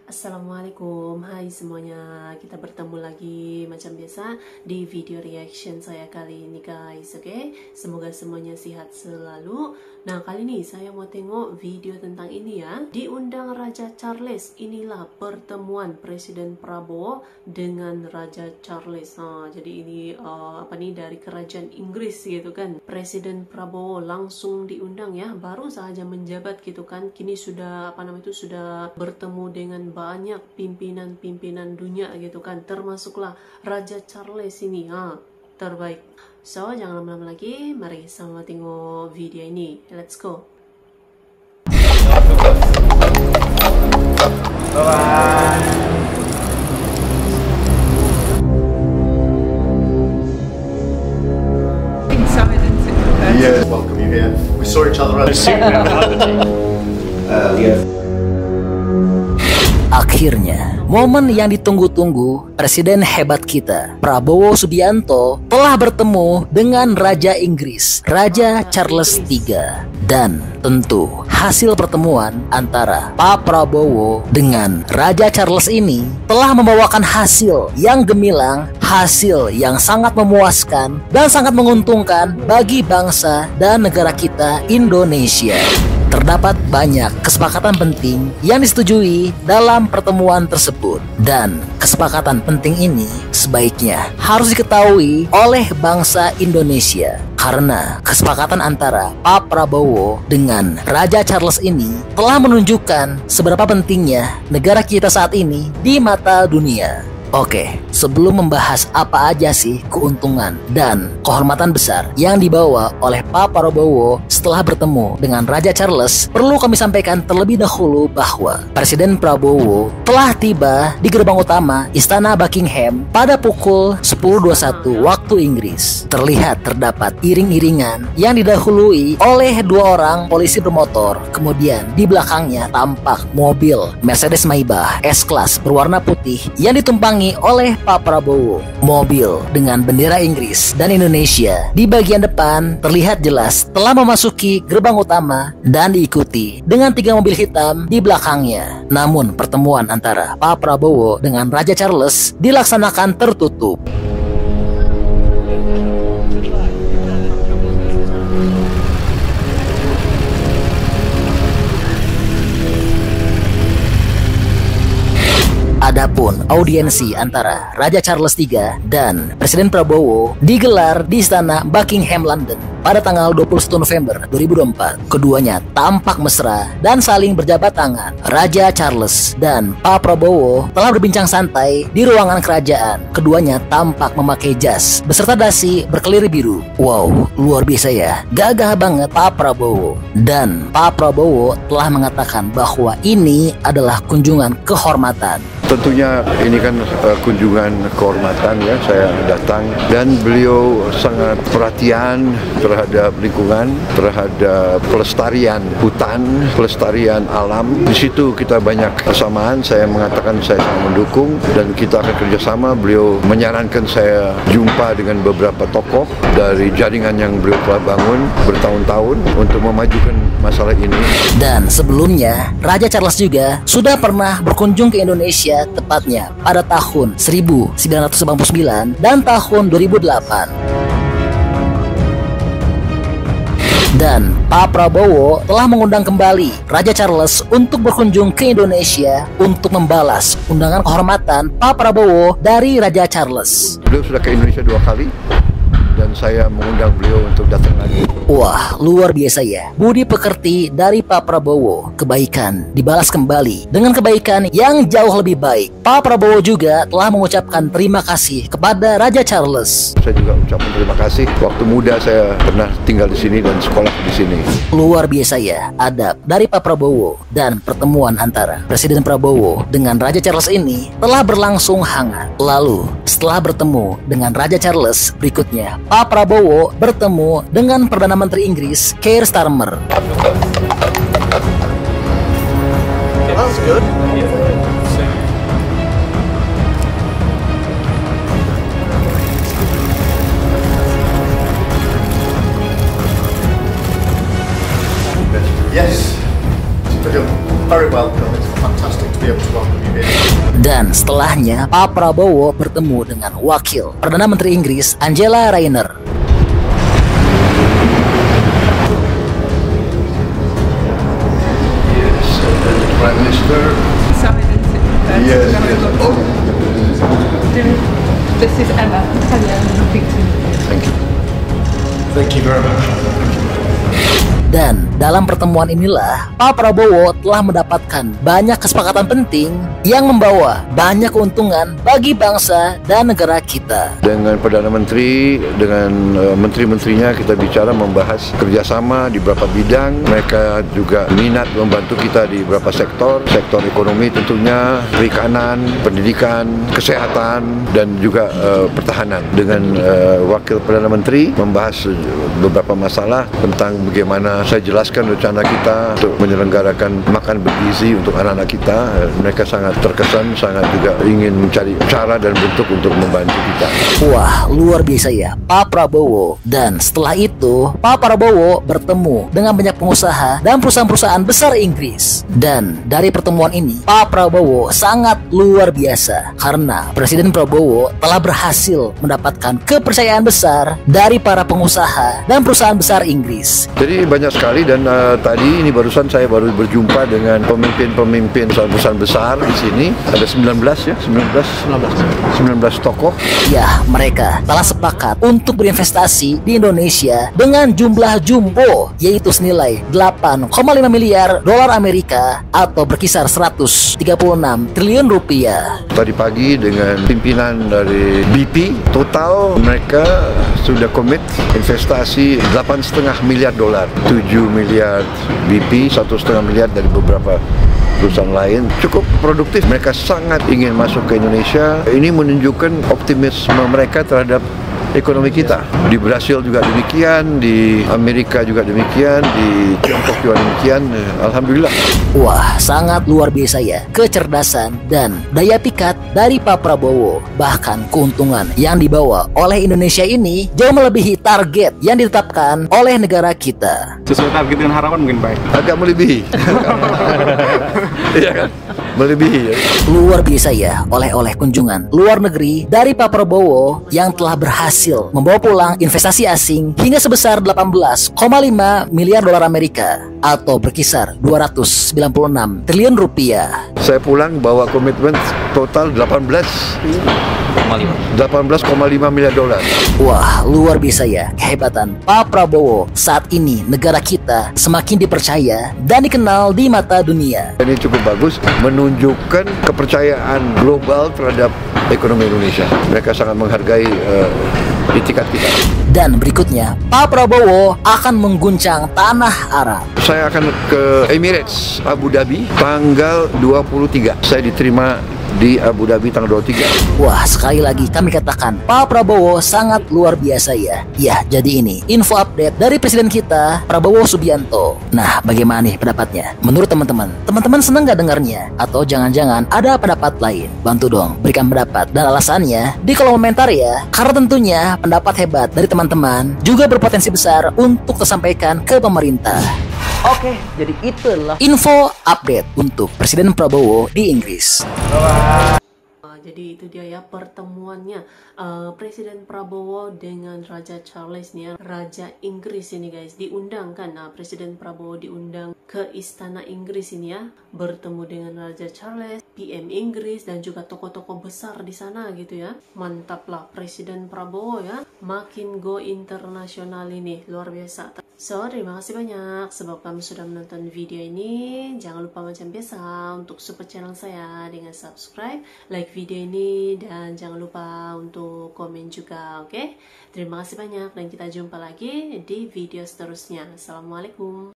Assalamualaikum, hai semuanya. Kita bertemu lagi macam biasa di video reaction saya kali ini guys. Oke, semoga semuanya sehat selalu. Nah, kali ini saya mau tengok video tentang ini ya. Diundang Raja Charles, inilah pertemuan Presiden Prabowo dengan Raja Charles. Jadi ini dari kerajaan Inggris gitu kan. Presiden Prabowo langsung diundang ya, baru saja menjabat gitu kan. Kini sudah sudah bertemu dengan banyak pimpinan-pimpinan dunia gitu kan, termasuklah Raja Charles ini terbaik. So, jangan lama-lama lagi, mari sama tengok video ini. Let's go. Yeah, welcome you here. We saw each other Akhirnya, momen yang ditunggu-tunggu, Presiden hebat kita, Prabowo Subianto, telah bertemu dengan Raja Inggris, Raja Charles III. Dan tentu, hasil pertemuan antara Pak Prabowo dengan Raja Charles ini telah membawakan hasil yang gemilang, hasil yang sangat memuaskan dan sangat menguntungkan bagi bangsa dan negara kita, Indonesia. Terdapat banyak kesepakatan penting yang disetujui dalam pertemuan tersebut, dan kesepakatan penting ini sebaiknya harus diketahui oleh bangsa Indonesia, karena kesepakatan antara Pak Prabowo dengan Raja Charles ini telah menunjukkan seberapa pentingnya negara kita saat ini di mata dunia. Oke, sebelum membahas apa aja sih keuntungan dan kehormatan besar yang dibawa oleh Pak Prabowo setelah bertemu dengan Raja Charles, perlu kami sampaikan terlebih dahulu bahwa Presiden Prabowo telah tiba di gerbang utama Istana Buckingham pada pukul 10.21 waktu Inggris. Terlihat terdapat iring-iringan yang didahului oleh dua orang polisi bermotor, kemudian di belakangnya tampak mobil Mercedes Maybach S-Class berwarna putih yang ditumpangi oleh Pak Prabowo. Mobil dengan bendera Inggris dan Indonesia di bagian depan terlihat jelas telah memasuki gerbang utama dan diikuti dengan 3 mobil hitam di belakangnya. Namun pertemuan antara Pak Prabowo dengan Raja Charles dilaksanakan tertutup. Adapun audiensi antara Raja Charles III dan Presiden Prabowo digelar di Istana Buckingham London pada tanggal 21 November 2024. Keduanya tampak mesra dan saling berjabat tangan. Raja Charles dan Pak Prabowo telah berbincang santai di ruangan kerajaan. Keduanya tampak memakai jas beserta dasi berkeliri biru. Wow, luar biasa ya. Gagah banget Pak Prabowo. Dan Pak Prabowo telah mengatakan bahwa ini adalah kunjungan kehormatan. Tentunya ini kan kunjungan kehormatan ya, saya datang dan beliau sangat perhatian terhadap lingkungan, terhadap pelestarian hutan, pelestarian alam. Di situ kita banyak kesamaan. Saya mengatakan saya sangat mendukung dan kita akan kerjasama. Beliau menyarankan saya jumpa dengan beberapa tokoh dari jaringan yang beliau telah bangun bertahun-tahun untuk memajukan masalah ini. Dan sebelumnya, Raja Charles juga sudah pernah berkunjung ke Indonesia, tepatnya pada tahun 1999 dan tahun 2008. Dan Pak Prabowo telah mengundang kembali Raja Charles untuk berkunjung ke Indonesia untuk membalas undangan kehormatan Pak Prabowo dari Raja Charles. Beliau sudah ke Indonesia 2 kali dan saya mengundang beliau untuk datang lagi. Wah, luar biasa ya. Budi pekerti dari Pak Prabowo. Kebaikan dibalas kembali dengan kebaikan yang jauh lebih baik. Pak Prabowo juga telah mengucapkan terima kasih kepada Raja Charles. Saya juga ucapkan terima kasih. Waktu muda saya pernah tinggal di sini dan sekolah di sini. Luar biasa ya adab dari Pak Prabowo. Dan pertemuan antara Presiden Prabowo dengan Raja Charles ini telah berlangsung hangat. Lalu, setelah bertemu dengan Raja Charles, berikutnya Pak Prabowo bertemu dengan Perdana Menteri Inggris Keir Starmer. That's good. Yes. You're very welcome. It's fantastic to be able to welcome you here. Dan setelahnya, Pak Prabowo bertemu dengan Wakil Perdana Menteri Inggris Angela Rayner. Yes, Prime Minister. Sorry, didn't sit first. Yes, We're yes. gonna go. Oh, This is Emma. Italian. Nothing to thank you. Thank you very much. Dan dalam pertemuan inilah, Pak Prabowo telah mendapatkan banyak kesepakatan penting yang membawa banyak keuntungan bagi bangsa dan negara kita. Dengan Perdana Menteri, dengan menteri-menterinya kita bicara membahas kerjasama di beberapa bidang. Mereka juga minat membantu kita di beberapa sektor ekonomi tentunya, perikanan, pendidikan, kesehatan, dan juga pertahanan. Dengan Wakil Perdana Menteri membahas beberapa masalah tentang bagaimana saya jelaskan rencana kita untuk menyelenggarakan makan bergizi untuk anak-anak kita. Mereka sangat terkesan, sangat juga ingin mencari cara dan bentuk untuk membantu kita. Wah, luar biasa ya Pak Prabowo. Dan setelah itu, Pak Prabowo bertemu dengan banyak pengusaha dan perusahaan-perusahaan besar Inggris. Dan dari pertemuan ini, Pak Prabowo sangat luar biasa karena Presiden Prabowo telah berhasil mendapatkan kepercayaan besar dari para pengusaha dan perusahaan besar Inggris. Jadi banyak sekali, dan tadi ini barusan saya baru berjumpa dengan pemimpin-pemimpin perusahaan besar di sini. Ada 19 ya, 19 tokoh. Ya, mereka telah sepakat untuk berinvestasi di Indonesia dengan jumlah jumbo, yaitu senilai 8,5 miliar dolar Amerika atau berkisar 136 triliun rupiah. Tadi pagi dengan pimpinan dari BP, total mereka sudah komit investasi 8,5 miliar dolar. 7 miliar BP, 1,5 miliar dari beberapa perusahaan lain. Cukup produktif. Mereka sangat ingin masuk ke Indonesia. Ini menunjukkan optimisme mereka terhadap ekonomi kita. Di Brasil juga demikian, di Amerika juga demikian, di Tiongkok juga demikian. Alhamdulillah. Wah, sangat luar biasa ya kecerdasan dan daya pikat dari Pak Prabowo. Bahkan keuntungan yang dibawa oleh Indonesia ini jauh melebihi target yang ditetapkan oleh negara kita. Sesuai target dengan harapan mungkin baik. Agak melebihi. Iya kan? Melebihi ya. Luar biasa ya oleh-oleh kunjungan luar negeri dari Pak Prabowo yang telah berhasil membawa pulang investasi asing hingga sebesar 18,5 miliar dolar Amerika atau berkisar 296 triliun rupiah. Saya pulang bawa komitmen total 18,5 miliar dolar. Wah, luar biasa ya kehebatan Pak Prabowo. Saat ini negara kita semakin dipercaya dan dikenal di mata dunia. Ini cukup bagus, menunjukkan kepercayaan global terhadap ekonomi Indonesia. Mereka sangat menghargai itikat kita. Dan berikutnya, Pak Prabowo akan mengguncang tanah Arab. Saya akan ke Emirates, Abu Dhabi, tanggal 23. Saya diterima di Abu Dhabi tanggal 23. Wah, sekali lagi kami katakan Pak Prabowo sangat luar biasa ya. Ya, jadi ini info update dari Presiden kita, Prabowo Subianto. Nah, bagaimana nih pendapatnya? Menurut teman-teman, teman-teman senang gak dengarnya? Atau jangan-jangan ada pendapat lain? Bantu dong, berikan pendapat dan alasannya di kolom komentar ya. Karena tentunya pendapat hebat dari teman-teman juga berpotensi besar untuk tersampaikan ke pemerintah. Oke, jadi itulah info update untuk Presiden Prabowo di Inggris. Jadi itu dia ya pertemuannya Presiden Prabowo dengan Raja Charles nih ya, Raja Inggris ini guys, diundang kan. Nah, Presiden Prabowo diundang ke Istana Inggris ini ya, bertemu dengan Raja Charles, PM Inggris dan juga tokoh-tokoh besar di sana gitu ya. Mantap lah Presiden Prabowo ya, makin go internasional ini, luar biasa. So, terima kasih banyak sebab kamu sudah menonton video ini. Jangan lupa macam biasa untuk support channel saya dengan subscribe, like video ini, dan jangan lupa untuk komen juga, oke? Terima kasih banyak dan kita jumpa lagi di video seterusnya. Assalamualaikum.